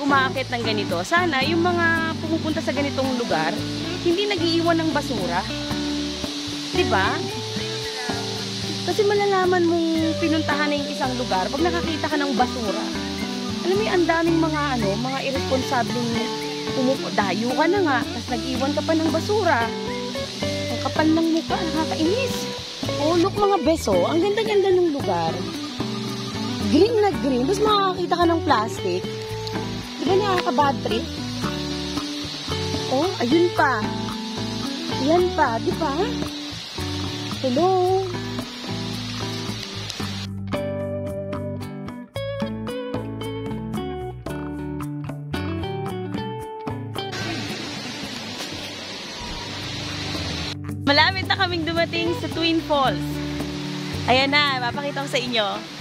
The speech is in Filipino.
umaakit ng ganito, sana yung mga pumupunta sa ganitong lugar, hindi nag-iiwan ng basura. Diba? Kasi malalaman mong pinuntahan na yung isang lugar pag nakakita ka ng basura. Alam mo yung ang daming mga irresponsableng dayo ka na nga, tapos nag-iwan ka pa ng basura. Ang kapal ng mukha, nakakainis. Oh, look mga beso, ang ganda-ganda ng lugar. Green na green, tapos makakakita ka ng plastic. Diba nakaka-bad trip? Oh, ayun pa. Yan pa, di ba? Hello? Malapit na kaming dumating sa Twin Falls. Ayan na, mapakita ko sa inyo.